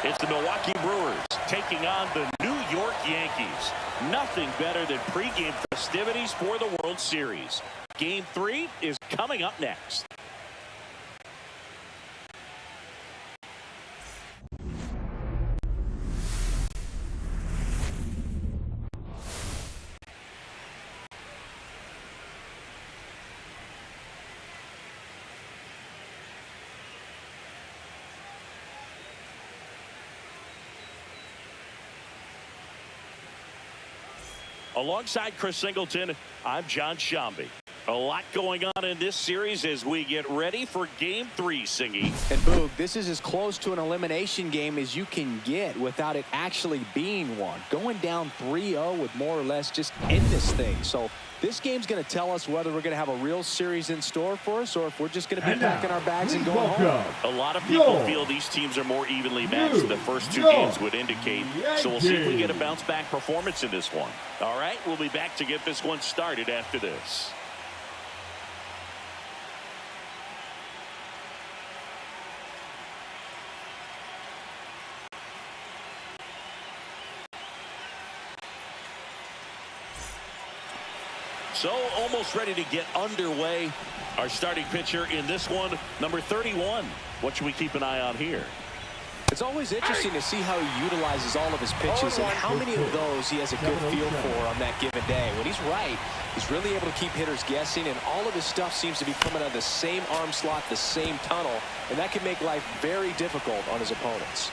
It's the Milwaukee Brewers taking on the New York Yankees. Nothing better than pregame festivities for the World Series. Game 3 is coming up next. Alongside Chris Singleton, I'm John Shambi. A lot going on in this series as we get ready for Game 3, Singy. And Boog, this is as close to an elimination game as you can get without it actually being one. Going down 3-0 would more or less just end this thing. So this game's going to tell us whether we're going to have a real series in store for us or if we're just going to be packing our bags and going home. A lot of people feel these teams are more evenly matched than the first two games would indicate. So we'll see if we get a bounce-back performance in this one. All right, we'll be back to get this one started after this. So almost ready to get underway. Our starting pitcher in this one, number 31. What should we keep an eye on here? It's always interesting to see how he utilizes all of his pitches and how many of those he has a good feel for on that given day. When he's right, he's really able to keep hitters guessing, and all of his stuff seems to be coming out of the same arm slot, the same tunnel, and that can make life very difficult on his opponents.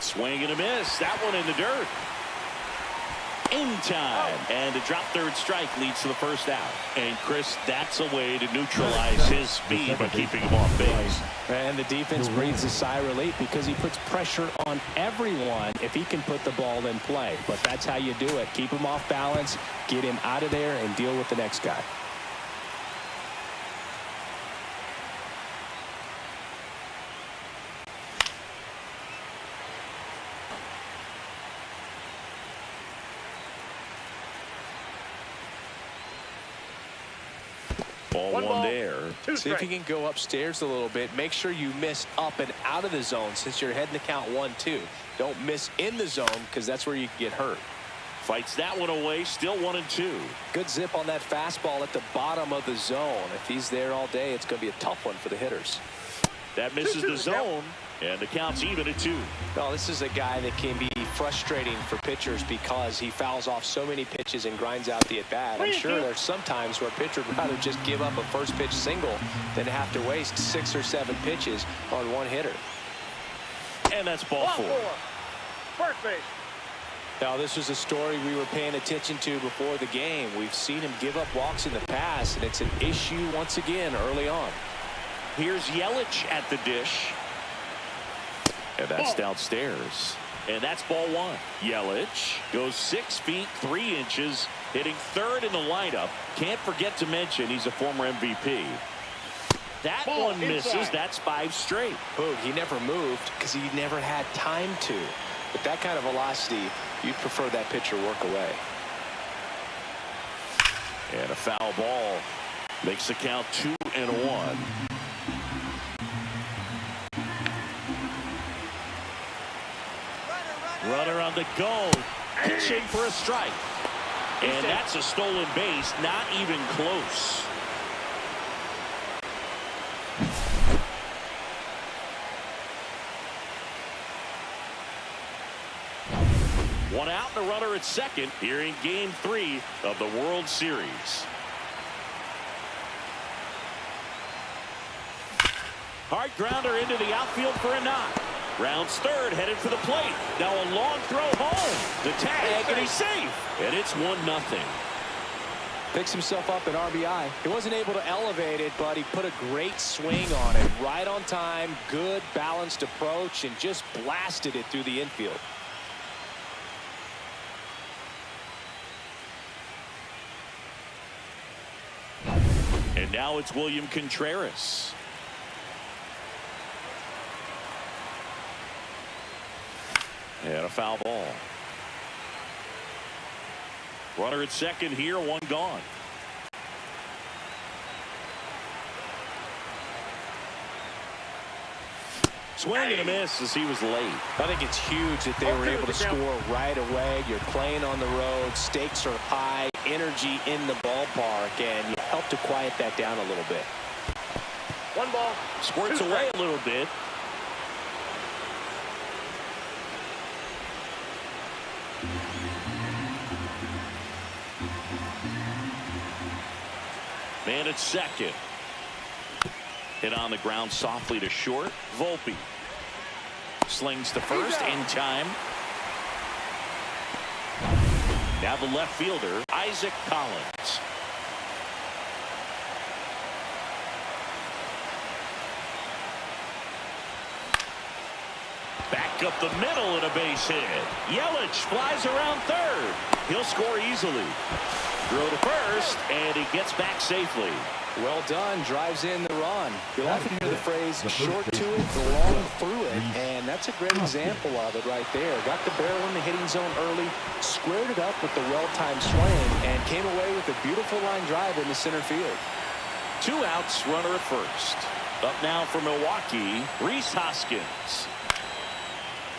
Swing and a miss. That one in the dirt. In time, and a drop third strike leads to the first out. And Chris, that's a way to neutralize his speed by keeping him off base. And the defense breathes a sigh of relief because he puts pressure on everyone if he can put the ball in play. But that's how you do it. Keep him off balance, get him out of there, and deal with the next guy. Ball one there. See if you can go upstairs a little bit. Make sure you miss up and out of the zone since you're heading to count 1-2. Don't miss in the zone because that's where you can get hurt. Fights that one away. Still 1-2. Good zip on that fastball at the bottom of the zone. If he's there all day, it's going to be a tough one for the hitters. That misses the zone, and the count's even at 2. Well, this is a guy that can be frustrating for pitchers because he fouls off so many pitches and grinds out the at-bat. I'm sure there's some times where a pitcher would rather just give up a first pitch single than have to waste 6 or 7 pitches on one hitter. And that's ball 4. First base. Now, this was a story we were paying attention to before the game. We've seen him give up walks in the past, and it's an issue once again early on. Here's Yelich at the dish. And that's downstairs. And that's ball 1. Yelich goes 6 feet 3 inches, hitting third in the lineup. Can't forget to mention he's a former MVP. That one misses. That's 5 straight. Boog, he never moved because he never had time to. With that kind of velocity, you'd prefer that pitcher work away. And a foul ball makes the count 2-1. Runner on the go, pitching for a strike. And that's a stolen base, not even close. One out and a runner at second here in Game 3 of the World Series. Hard grounder into the outfield for a knock. Rounds third, headed for the plate. Now a long throw home. The tag, and he's safe. And it's 1-0. Picks himself up at RBI. He wasn't able to elevate it, but he put a great swing on it. Right on time, good balanced approach, and just blasted it through the infield. And now it's William Contreras. And a foul ball. Runner at second here, 1 gone. Swing and a miss as he was late. I think it's huge that they were able to score right away. You're playing on the road. Stakes are high. Energy in the ballpark. And you help to quiet that down a little bit. 1 ball. Squirts away a little bit. Man at second. Hit on the ground softly to short. Volpe slings to first in time. Now the left fielder, Isaac Collins. Back up the middle and a base hit. Yelich flies around third. He'll score easily. Throw to first, and he gets back safely. Well done. Drives in the run. You'll often hear the phrase short to it, long through it, and that's a great example of it right there. Got the barrel in the hitting zone early, squared it up with the well-timed swing, and came away with a beautiful line drive in the center field. 2 outs, runner at first. Up now for Milwaukee, Rhys Hoskins.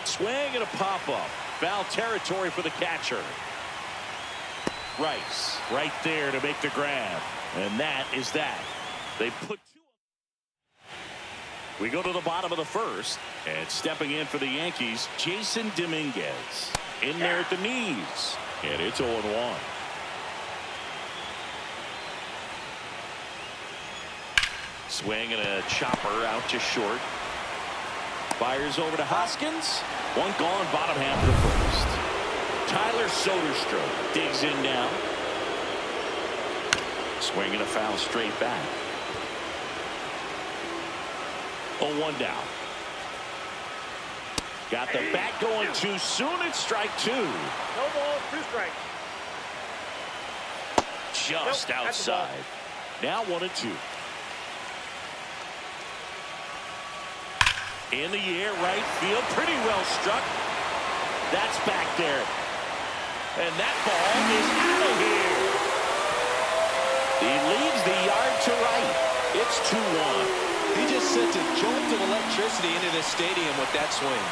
Swing and a pop-up. Foul territory for the catcher. Rhys right there to make the grab. And that is that. They put 2. We go to the bottom of the first. And stepping in for the Yankees, Jason Dominguez. In there at the knees. And it's 0-1. Swing and a chopper out to short. Fires over to Hoskins. 1 gone, bottom half of the first. Tyler Soderstrom digs in now. Swing and a foul straight back. 0-1 down. Got the bat going too soon. It's strike 2. No ball, 2 strikes. Just outside. Now 1-2. In the air, right field. Pretty well struck. That's back there. And that ball is out of here. He leads the yard to right. It's 2-1. He just sent a jolt of electricity into the stadium with that swing.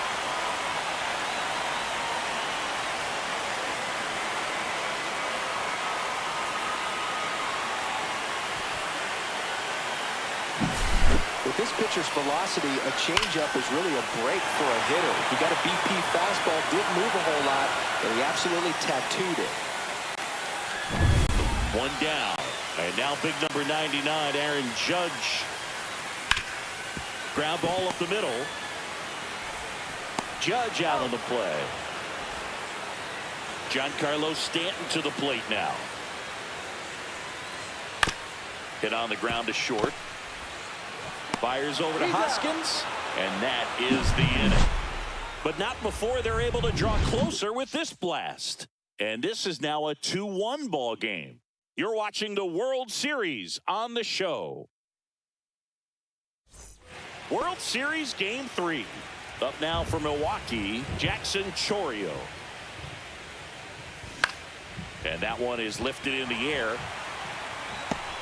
With this pitcher's velocity, a changeup is really a break for a hitter. He got a BP fastball, didn't move a whole lot, and he absolutely tattooed it. 1 down. And now big number 99, Aaron Judge. Ground ball up the middle. Judge out on the play. Giancarlo Stanton to the plate now. Hit on the ground to short. Fires over to Hoskins. And that is the inning. But not before they're able to draw closer with this blast. And this is now a 2-1 ball game. You're watching the World Series on the show. World Series Game 3. Up now for Milwaukee, Jackson Chourio. And that one is lifted in the air.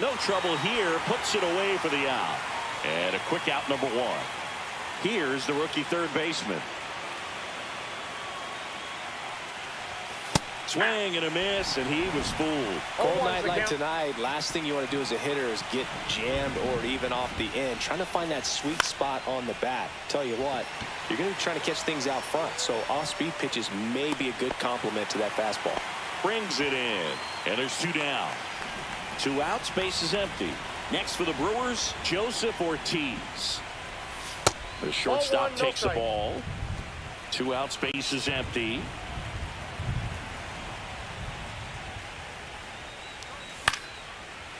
No trouble here. Puts it away for the out. And a quick out, number 1. Here's the rookie third baseman. Swing and a miss, and he was fooled. Cold night like tonight, last thing you want to do as a hitter is get jammed or even off the end. Trying to find that sweet spot on the bat. Tell you what, you're going to be trying to catch things out front, so off-speed pitches may be a good complement to that fastball. Brings it in, and there's 2 down. 2 outs, base is empty. Next for the Brewers, Joseph Ortiz. The shortstop takes the ball. 2 outs, base is empty.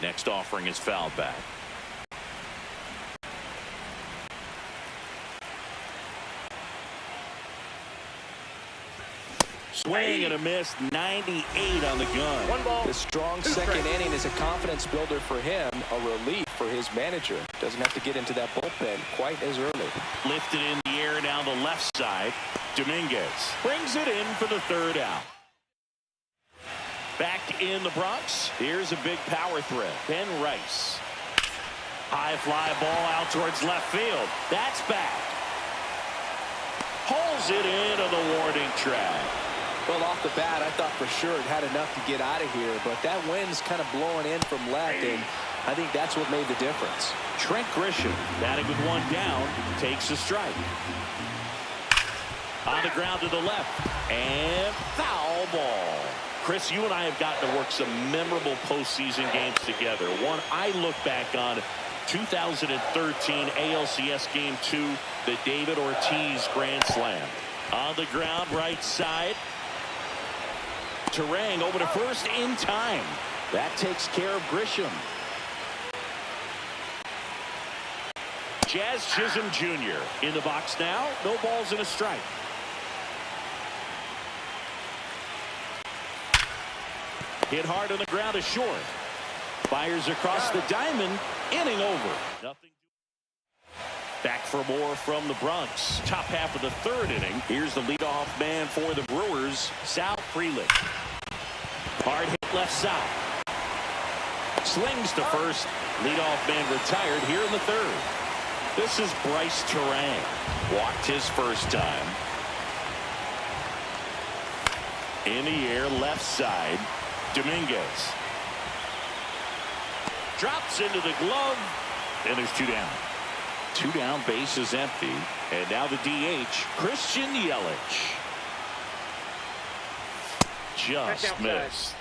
Next offering is fouled back. Swing and a miss, 98 on the gun. 1 ball. The strong second inning is a confidence builder for him, a relief for his manager. Doesn't have to get into that bullpen quite as early. Lifted in the air down the left side. Dominguez brings it in for the 3rd out. Back in the Bronx, here's a big power threat. Ben Rice. High fly ball out towards left field. That's back. Pulls it in on the warning track. Well, off the bat, I thought for sure it had enough to get out of here, but that wind's kind of blowing in from left, and I think that's what made the difference. Trent Grisham, batting with one down, takes a strike. On the ground to the left, and foul ball. Chris, you and I have gotten to work some memorable postseason games together. One I look back on, 2013 ALCS Game 2, the David Ortiz Grand Slam. On the ground, right side. Turang over to first in time. That takes care of Grisham. Jazz Chisholm Jr. in the box now. No balls and a strike. Hit hard on the ground to short. Fires across the diamond. Inning over. Nothing. Back for more from the Bronx. Top half of the third inning. Here's the leadoff man for the Brewers, Sal Frelick. Hard hit left side. Slings to first. Leadoff man retired here in the third. This is Bryce Turang. Walked his first time. In the air, left side. Dominguez. Drops into the glove. And there's two down. Two down, base is empty. And now the DH, Christian Yelich. Just missed.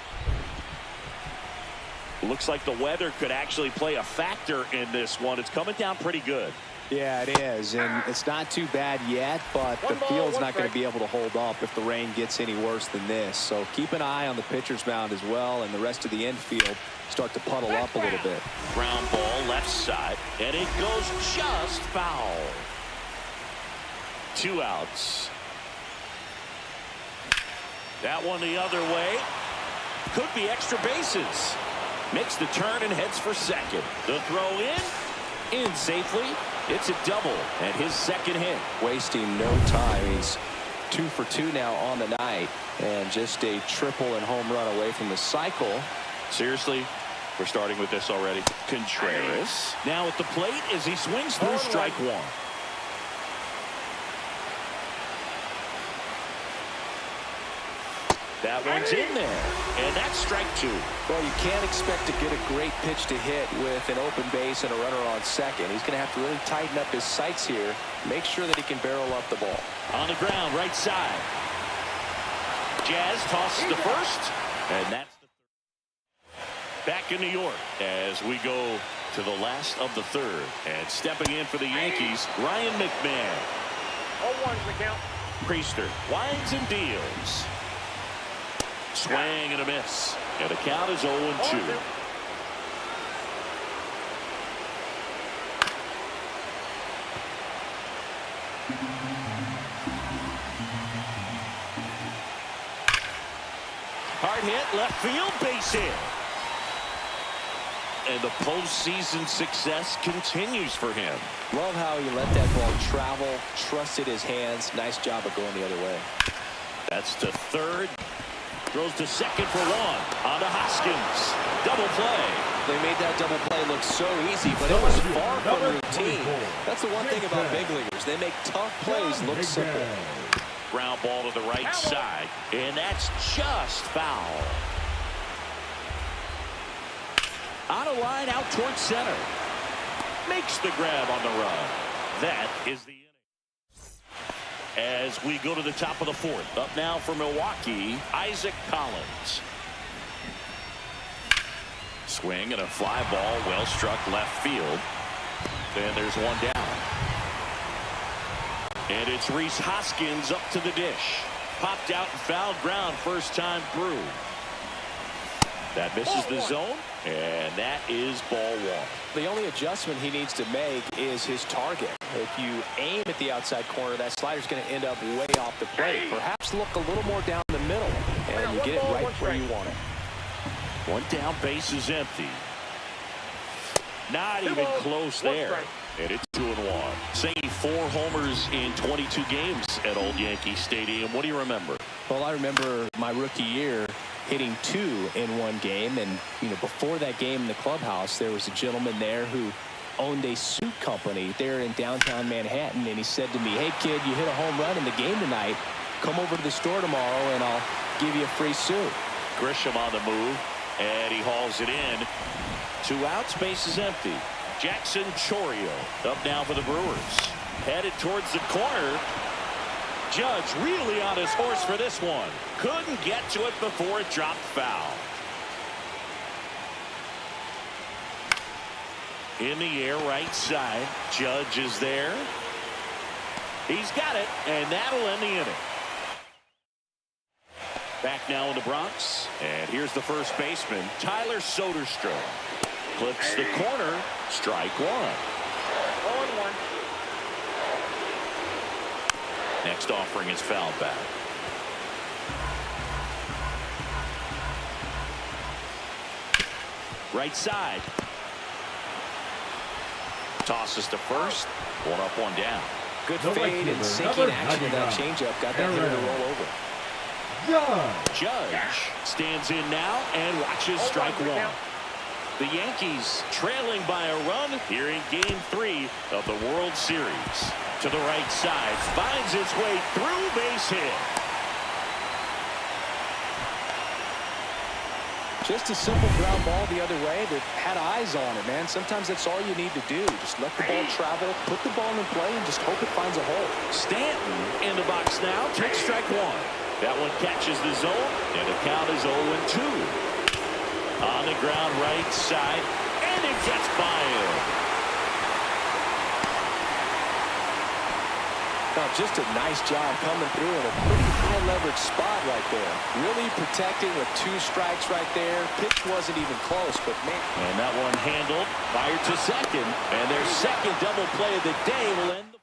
Looks like the weather could actually play a factor in this one. It's coming down pretty good. Yeah, it is, and it's not too bad yet, but the field's not going to be able to hold up if the rain gets any worse than this. So keep an eye on the pitcher's mound as well, and the rest of the infield start to puddle up a little bit. Ground ball left side, and it goes just foul. 2 outs. That one the other way. Could be extra bases. Makes the turn and heads for second. The throw in safely. It's a double and his second hit. Wasting no time. He's 2 for 2 now on the night, and just a triple and home run away from the cycle. Seriously, we're starting with this already. Contreras now at the plate as he swings through strike one. That one's in there, and that's strike 2. Well, you can't expect to get a great pitch to hit with an open base and a runner on second. He's going to have to really tighten up his sights here, make sure that he can barrel up the ball. On the ground, right side. Jazz tosses to first, and that's the third. Back in New York as we go to the last of the third. And stepping in for the Yankees, Ryan McMahon. 0-1's the count. Priester winds and deals. Swing and a miss. And the count is 0-2. Hard hit, left field, base hit. And the postseason success continues for him. Love how he let that ball travel, trusted his hands. Nice job of going the other way. That's to third. Throws to second for one. On to Hoskins. Double play. They made that double play look so easy, but it was far from routine. That's the one thing about big leaguers. They make tough plays look simple. Ground ball to the right side. And that's just foul. On a line out towards center. Makes the grab on the run. That is the inning. As we go to the top of the fourth. Up now for Milwaukee, Isaac Collins. Swing and a fly ball, well struck left field. And there's one down. And it's Rhys Hoskins up to the dish. Popped out and fouled ground first time through. That misses the zone, and that is ball one. The only adjustment he needs to make is his target. If you aim at the outside corner, that slider's going to end up way off the plate. Perhaps look a little more down the middle, and you get it right where you want it. One down, base is empty. Not even close there. And it's 2-1. Saying 4 homers in 22 games at Old Yankee Stadium. What do you remember? Well, I remember my rookie year hitting 2 in one game, and before that game in the clubhouse, there was a gentleman there who owned a suit company there in downtown Manhattan, and he said to me, "Hey kid, you hit a home run in the game tonight. Come over to the store tomorrow and I'll give you a free suit." Grisham on the move, and he hauls it in. 2 outs, base is empty. Jackson Chourio up now for the Brewers. Headed towards the corner. Judge really on his horse for this one. Couldn't get to it before it dropped foul. In the air, right side. Judge is there. He's got it, and that'll end the inning. Back now in the Bronx, and here's the first baseman, Tyler Soderstrom. Clips the corner, strike 1. 0-1. Next offering is fouled back. Right side. Tosses to first. 1 up, 1 down. Good fade and sinking action of that changeup. Got that hitter to roll over. Judge stands in now and watches strike 1. The Yankees trailing by a run here in Game 3 of the World Series. To the right side, finds its way through, base hit. Just a simple ground ball the other way that had eyes on it, man. Sometimes that's all you need to do. Just let the ball travel, put the ball in play, and just hope it finds a hole. Stanton in the box now, takes strike 1. That one catches the zone, and the count is 0-2. On the ground right side, and it gets by him. Now, just a nice job coming through in a pretty high leverage spot right there. Really protecting with 2 strikes right there. Pitch wasn't even close, but man. And that one handled, fired to second, and their second double play of the day will end the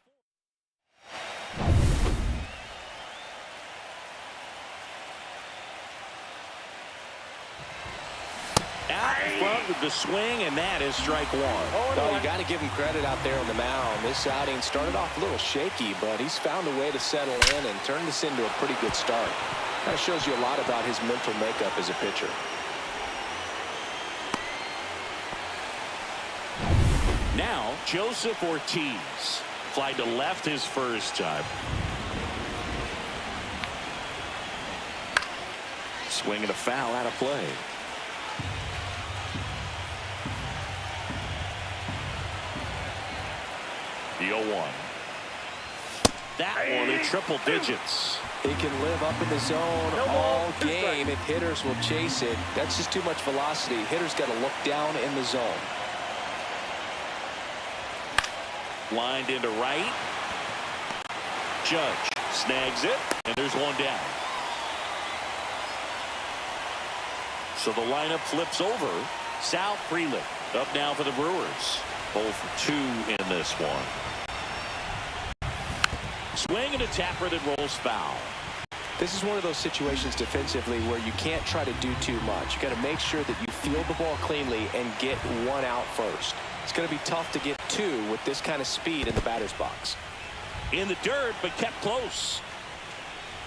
out front with the swing, and that is strike 1. Oh, you got to give him credit out there on the mound. This outing started off a little shaky, but he's found a way to settle in and turn this into a pretty good start. That shows you a lot about his mental makeup as a pitcher. Now, Joseph Ortiz. Fly to left his first time. Swinging a foul out of play. The 0-1. That one in triple digits. He can live up in the zone all game if hitters will chase it. That's just too much velocity. Hitters got to look down in the zone. Lined into right. Judge snags it, and there's 1 down. So the lineup flips over. Sal Frelick up now for the Brewers. Both 2 in this one. Swing and a tapper that rolls foul. This is one of those situations defensively where you can't try to do too much. You got to make sure that you field the ball cleanly and get 1 out first. It's going to be tough to get 2 with this kind of speed in the batter's box. In the dirt, but kept close.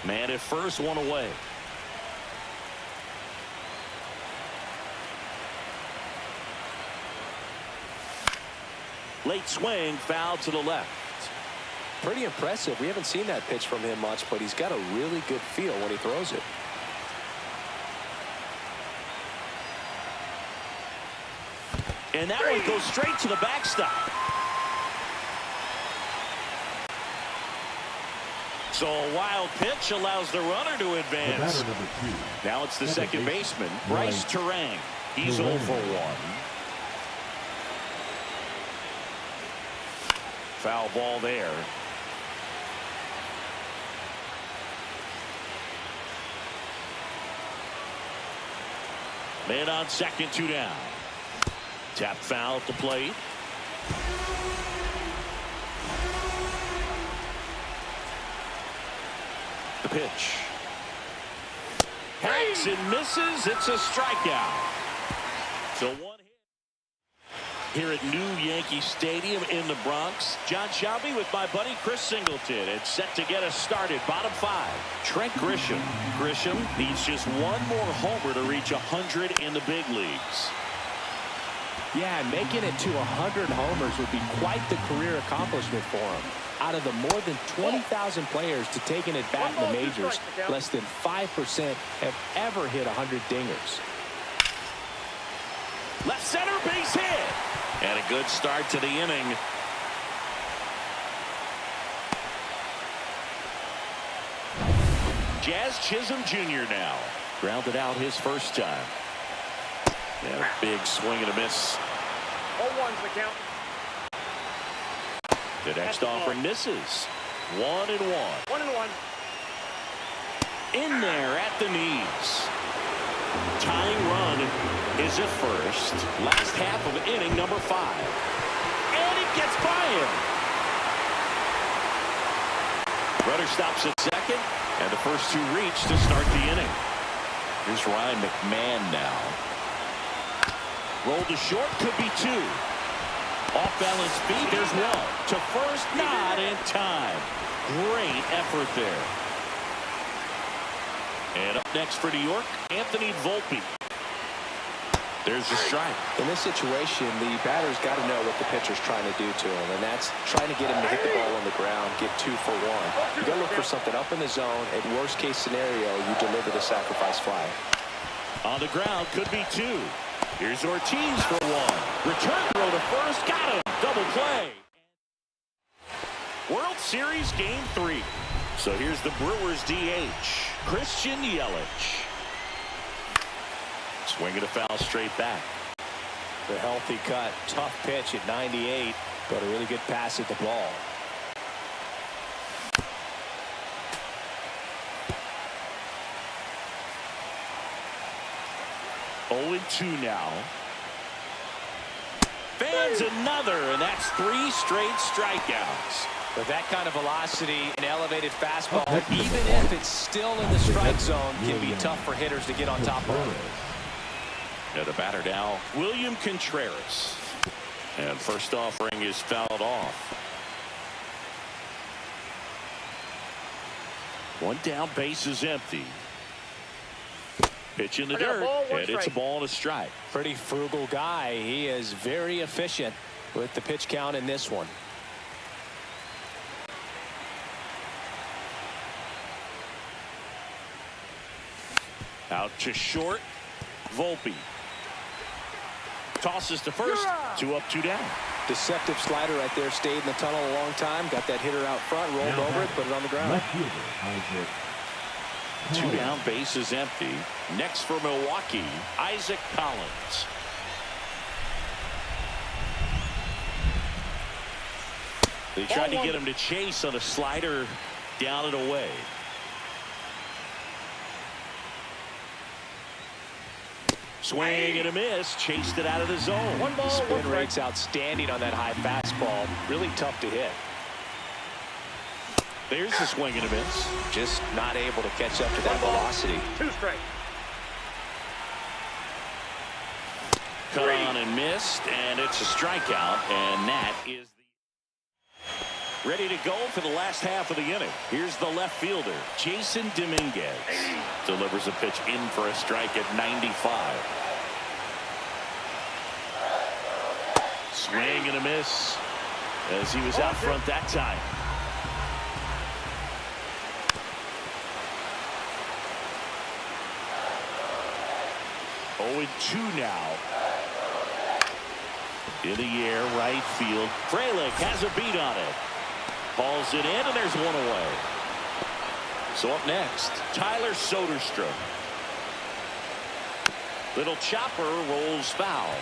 Man at first, 1 away. Late swing, foul to the left. Pretty impressive. We haven't seen that pitch from him much, but he's got a really good feel when he throws it. And that one goes straight to the backstop. So a wild pitch allows the runner to advance. Now it's the second baseman, Rhys Turang. He's 0 for 1. Foul ball there. Man on second, 2 down. Tap foul at the plate. The pitch. Hacks and misses. It's a strikeout. So 1 hit. Here at New Yankee Stadium in the Bronx, John Shelby with my buddy Chris Singleton. It's set to get us started. Bottom 5. Trent Grisham. Grisham needs just 1 more homer to reach 100 in the big leagues. Yeah, and making it to 100 homers would be quite the career accomplishment for him. Out of the more than 20,000 players to taking it back in the majors, less than 5% have ever hit 100 dingers. Left center base hit. And a good start to the inning. Jazz Chisholm Jr. now. Grounded out his first time. And a big swing and a miss. 0-1's the count. The next offering misses. 1-1. 1-1. In there at the knees. Tying run is at first. Last half of inning number 5. And it gets by him. Runner stops at second. And the first 2 reach to start the inning. Here's Ryan McMahon now. Rolled to short, could be 2. Off balance feet, there's 1. To first, not in time. Great effort there. And up next for New York, Anthony Volpe. There's the strike. In this situation, the batter's got to know what the pitcher's trying to do to him, and that's trying to get him to hit the ball on the ground, get 2 for 1. You got to look for something up in the zone. At worst case scenario, you deliver the sacrifice fly. On the ground, could be 2. Here's Ortiz for 1. Return throw to first, got him. Double play. World Series Game 3. So here's the Brewers DH, Christian Yelich. Swinging a foul straight back. The healthy cut, tough pitch at 98, but a really good pass at the ball. Oh, 0-2 now. Fans another, and that's 3 straight strikeouts. With that kind of velocity, an elevated fastball, even if it's still in the strike zone, can be tough for hitters to get on top of it. Now the batter now, William Contreras. And first offering is fouled off. 1 down, base is empty. Pitch in the dirt, and it's a ball and a strike. Pretty frugal guy. He is very efficient with the pitch count in this one. Out to short, Volpe. Tosses to first, 2 up, 2 down. Deceptive slider right there, stayed in the tunnel a long time, got that hitter out front, rolled over it, put it on the ground. 2 down, base is empty. Next for Milwaukee, Isaac Collins. They tried to get him to chase on a slider down and away. Swing and a miss, chased it out of the zone. Spin rate's outstanding on that high fastball. Really tough to hit. There's the swing and a miss. Just not able to catch up to that velocity. 2 straight. Cut on and missed, and it's a strikeout, and that is ready to go for the last half of the inning. Here's the left fielder, Jason Dominguez. Delivers a pitch in for a strike at 95. Swing and a miss as he was out front that time. Oh, 2 now. In the air, right field. Frelick has a beat on it. Balls it in, and there's 1 away. So up next, Tyler Soderstrom. Little chopper rolls foul.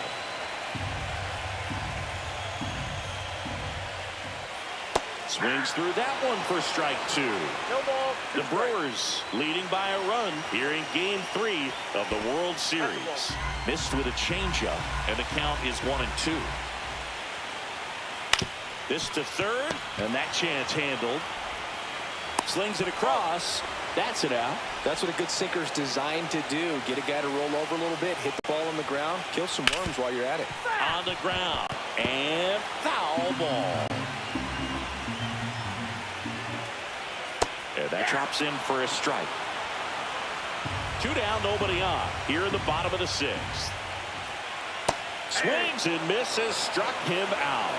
Swings through that one for strike 2. No ball. The Brewers leading by a run here in Game 3 of the World Series. Missed with a changeup, and the count is 1-2. This to third, and that chance handled. Slings it across. That's it out. That's what a good sinker's designed to do. Get a guy to roll over a little bit, hit the ball on the ground, kill some worms while you're at it. On the ground, and foul ball. And that drops in for a strike. 2 down, nobody on. Here in the bottom of the 6th. Swings and misses, struck him out.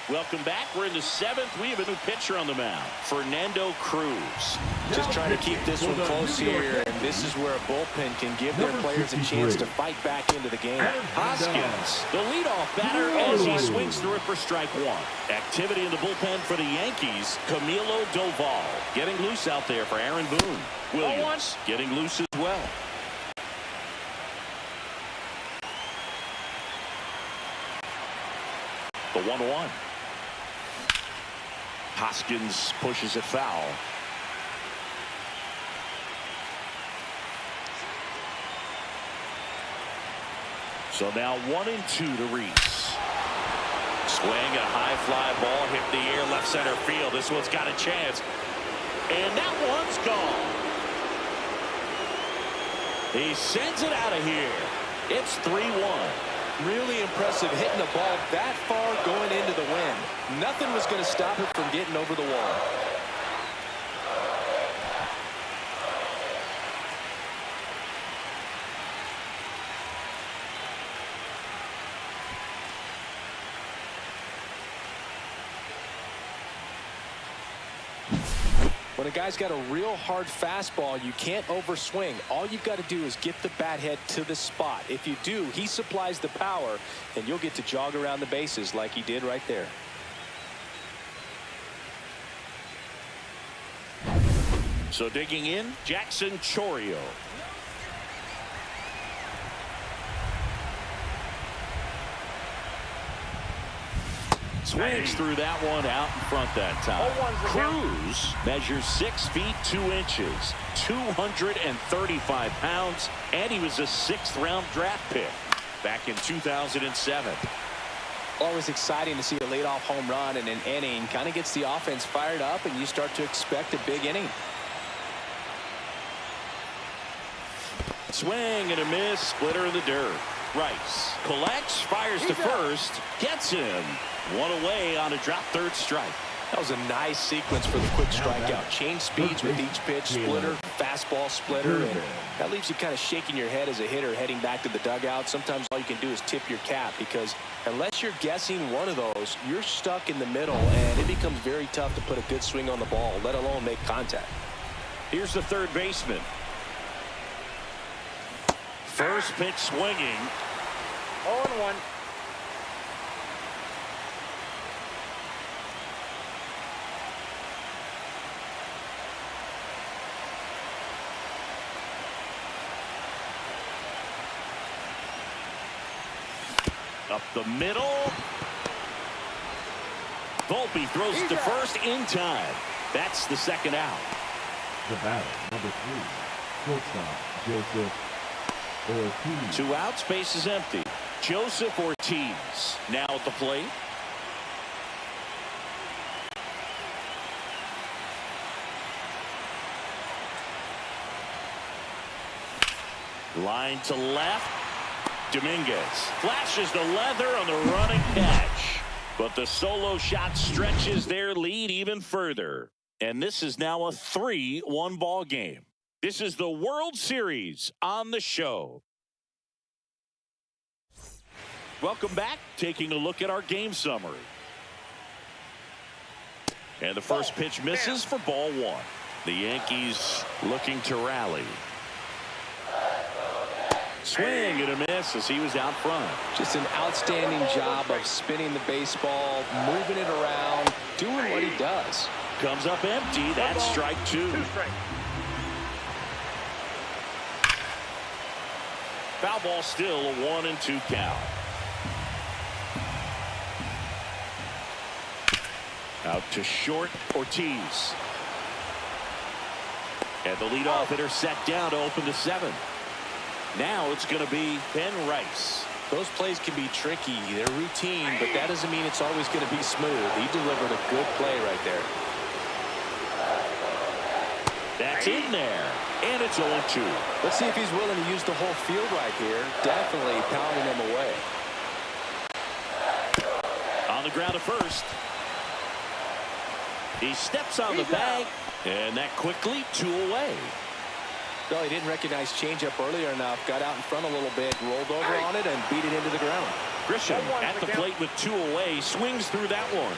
Welcome back. We're in the 7th. We have a new pitcher on the mound, Fernando Cruz. Just trying to keep this one close here, and this is where a bullpen can give their players a chance to fight back into the game. Hoskins, the leadoff batter, as he swings through it for strike one. Activity in the bullpen for the Yankees. Camilo Doval getting loose out there for Aaron Boone. Williams getting loose as well. The 1-1. Hoskins pushes it foul. So now 1-2 to Rhys. Swing, a high fly ball hit the air, left center field. This one's got a chance. And that one's gone. He sends it out of here. It's 3-1. Really impressive hitting the ball that far going into the wind. Nothing was going to stop it from getting over the wall. When a guy's got a real hard fastball, you can't overswing. All you've got to do is get the bat head to the spot. If you do, he supplies the power, and you'll get to jog around the bases like he did right there. So digging in, Jackson Chourio. Swings through that one out in front that time. Cruz measures 6 feet 2 inches, 235 pounds, and he was a 6th-round draft pick back in 2007. Always exciting to see a leadoff home run in an inning. Kind of gets the offense fired up, and you start to expect a big inning. Swing and a miss, splitter in the dirt. Rice collects, fires to first, gets him. One away on a drop third strike. That was a nice sequence for the quick strikeout. Change speeds with each pitch, splitter, fastball splitter, and that leaves you kind of shaking your head as a hitter heading back to the dugout. Sometimes all you can do is tip your cap, because unless you're guessing one of those, you're stuck in the middle, and it becomes very tough to put a good swing on the ball, let alone make contact. Here's the third baseman. First pitch swinging. 0-1. Up the middle. Volpe throws it to first in time. That's the second out. The batter, number 3, shortstop, Joseph Ortiz. 2 outs, base is empty. Joseph Ortiz now at the plate. Line to left. Dominguez flashes the leather on the running catch, but the solo shot stretches their lead even further, and this is now a 3-1 ball game. This is the World Series on the show. Welcome back. Taking a look at our game summary, and the first pitch misses for ball 1. The Yankees looking to rally. Swing and a miss as he was out front. Just an outstanding job of spinning the baseball, moving it around, doing what he does. Comes up empty. That's strike 2. 2 strikes. Foul ball, still a 1-2 count. Out to short, Ortiz. And the leadoff hitter set down to open the 7th. Now it's going to be Ben Rice. Those plays can be tricky. They're routine, but that doesn't mean it's always going to be smooth. He delivered a good play right there. That's in there. And it's 0-2. Let's see if he's willing to use the whole field right here. Definitely pounding him away. On the ground to first. He steps on the bag, and that quickly 2 away. No, he didn't recognize changeup earlier enough. Got out in front a little bit, rolled over on it, and beat it into the ground. Grisham at the plate with 2 away, swings through that one.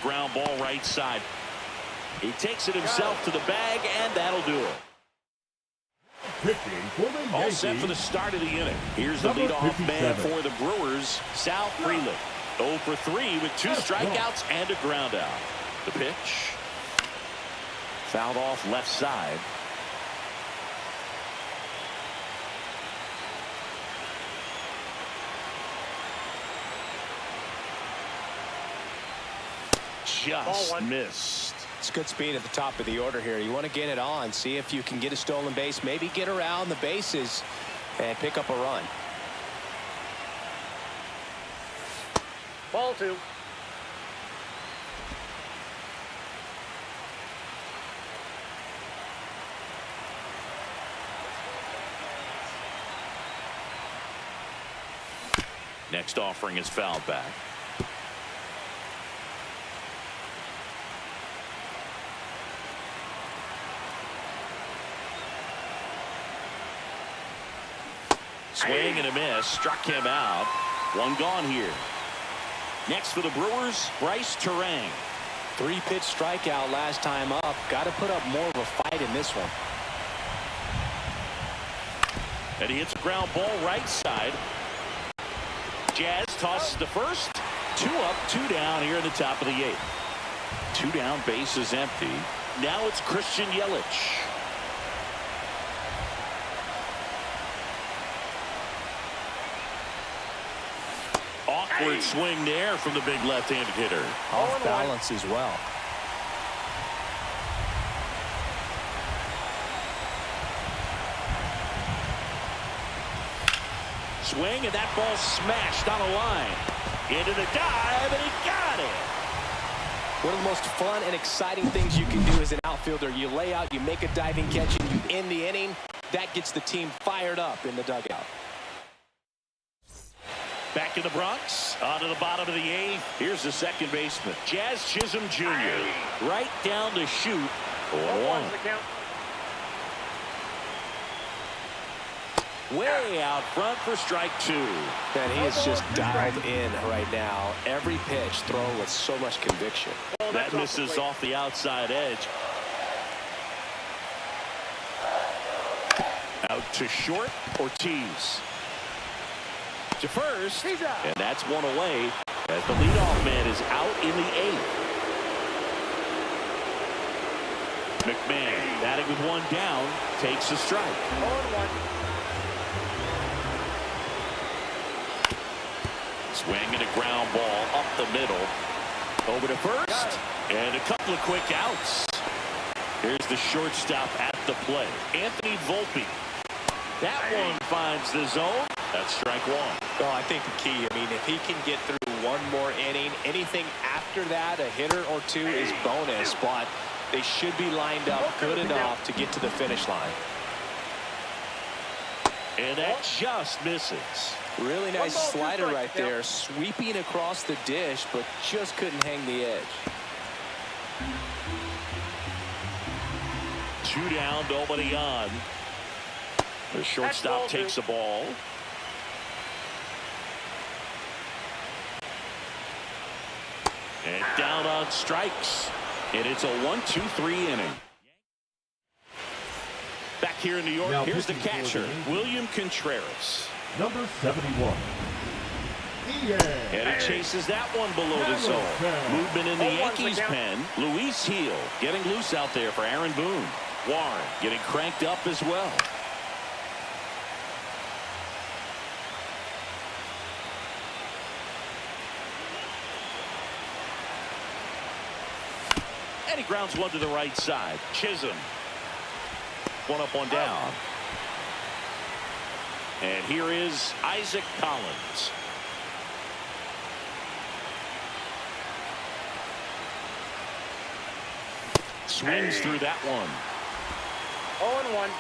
Ground ball right side. He takes it himself to the bag, and that'll do it. Pitching for the All Yankees, set for the start of the inning. Here's the number leadoff man 57. for the Brewers, Sal Frelick. 0 for 3 with 2 strikeouts and a ground out. The pitch. Fouled off left side. Just missed. It's good speed at the top of the order here. You want to get it on, see if you can get a stolen base, maybe get around the bases and pick up a run. Ball 2. Next offering is fouled back. Swing and a miss. Struck him out. 1 gone here. Next for the Brewers, Bryce Turang. 3-pitch strikeout last time up. Got to put up more of a fight in this one. And he hits a ground ball right side. Jazz tosses to first. 2 up, 2 down here in the top of the 8th. 2 down, base is empty. Now it's Christian Yelich. Awkward swing there from the big left-handed hitter. Off balance as well. Swing, and that ball smashed on a line. Into the dive, and he got it. One of the most fun and exciting things you can do as an outfielder. You lay out, you make a diving catch, and you end the inning. That gets the team fired up in the dugout. Back in the Bronx, on to the bottom of the 8th. Here's the second baseman, Jazz Chisholm Jr. Right down to shoot. 0-1. Way out front for strike 2. And he is just dialed in right now. Every pitch thrown with so much conviction. That misses off the outside edge. Out to short, Ortiz. To first, and that's 1 away as the leadoff man is out in the 8th. McMahon batting with 1 down, takes a strike. 0-1. Swing and a ground ball up the middle. Over to first, and a couple of quick outs. Here's the shortstop at the plate, Anthony Volpe. That one finds the zone. That's strike 1. Oh, I think the key, I mean, if he can get through 1 more inning, anything after that, a hitter or 2 is bonus, but they should be lined up good enough to get to the finish line. And that just misses. Really nice slider right there, sweeping across the dish, but just couldn't hang the edge. 2 down, nobody on. The shortstop takes the ball. And down on strikes. And it's a 1-2-3 inning. Back here in New York, Now here's the pitching for the catcher, Yankees. William Contreras. number 71. And he chases that one below the zone. Movement in the Yankees pen. Luis Heel getting loose out there for Aaron Boone. Warren getting cranked up as well. And he grounds one to the right side. Chisholm. One up, one down. And here is Isaac Collins. Swings through that one. 0-1.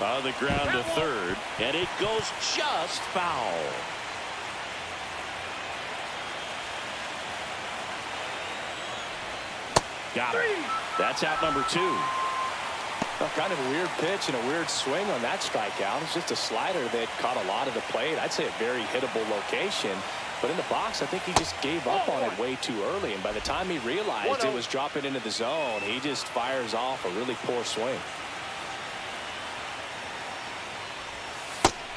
On the ground to third, and it goes just foul. Got it. That's out number 2. Well, kind of a weird pitch and a weird swing on that strikeout. It's just a slider that caught a lot of the plate. I'd say a very hittable location. But in the box, I think he just gave up on it way too early. And by the time he realized it was dropping into the zone, he just fires off a really poor swing.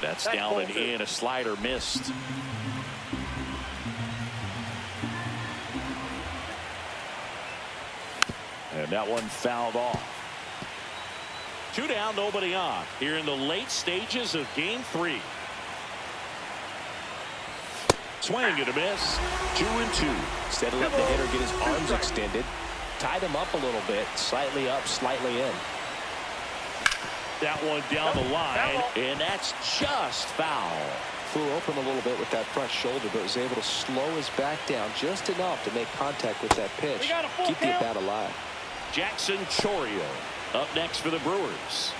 That's down and in. A slider missed. And that one fouled off. 2 down, nobody on. Here in the late stages of game 3. Swing and a miss. 2-2. Instead of letting the hitter get his arms extended, tied him up a little bit, slightly up, slightly in. That one down the line, and that's just foul. Flew open a little bit with that front shoulder, but was able to slow his back down just enough to make contact with that pitch. Keep the at-bat alive. Jackson Chourio up next for the Brewers.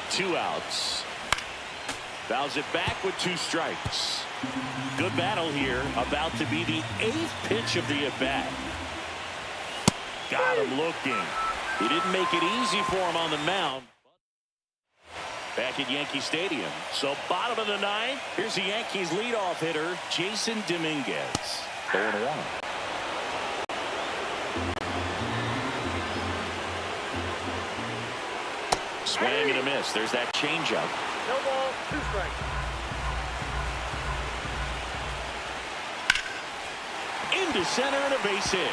2 outs. Fouls it back with 2 strikes. Good battle here. About to be the 8th pitch of the at-bat. Got him looking. He didn't make it easy for him on the mound. Back at Yankee Stadium. So bottom of the 9th. Here's the Yankees leadoff hitter, Jason Dominguez. 0-1. Swing and a miss. There's that changeup. No ball, 2 strikes. Into center and a base hit.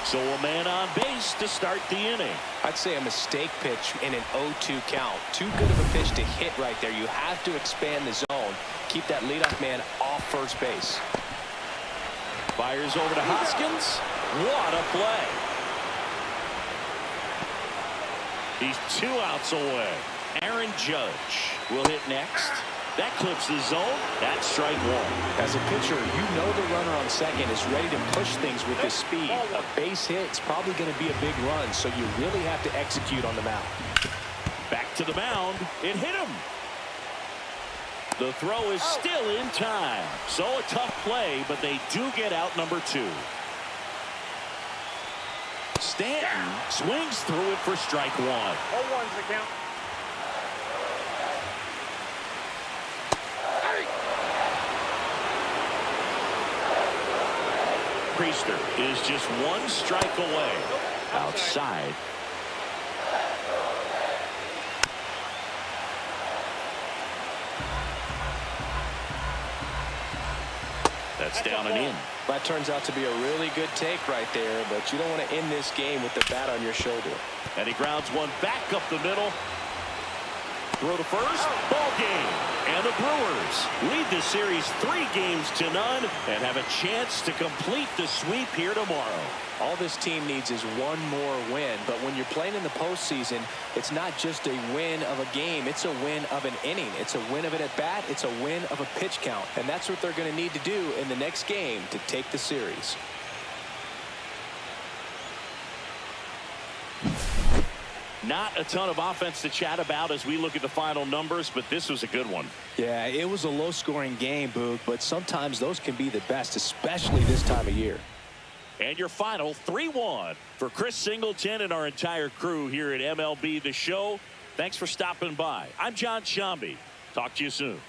So a man on base to start the inning. I'd say a mistake pitch in an 0-2 count. Too good of a pitch to hit right there. You have to expand the zone. Keep that leadoff man off first base. Fires over to Hoskins. What a play. He's 2 outs away. Aaron Judge will hit next. That clips the zone. That's strike 1. As a pitcher, you know the runner on second is ready to push things with his speed. A base hit is probably going to be a big run, so you really have to execute on the mound. Back to the mound. It hit him. The throw is still in time. So a tough play, but they do get out number 2. Stanton swings through it for strike 1. 0-1's the count. Priester is just 1 strike away. Outside. That's down and in. That turns out to be a really good take right there, but you don't want to end this game with the bat on your shoulder. And he grounds one back up the middle. Throw to first. Ball game. And the Brewers lead the series 3-0 and have a chance to complete the sweep here tomorrow. All this team needs is one more win, but when you're playing in the postseason, it's not just a win of a game, it's a win of an inning. It's a win of an at-bat, it's a win of a pitch count, and that's what they're going to need to do in the next game to take the series. Not a ton of offense to chat about as we look at the final numbers, but this was a good one. Yeah, it was a low-scoring game, Boog, but sometimes those can be the best, especially this time of year. And your final 3-1 for Chris Singleton and our entire crew here at MLB The Show. Thanks for stopping by. I'm John Shambi. Talk to you soon.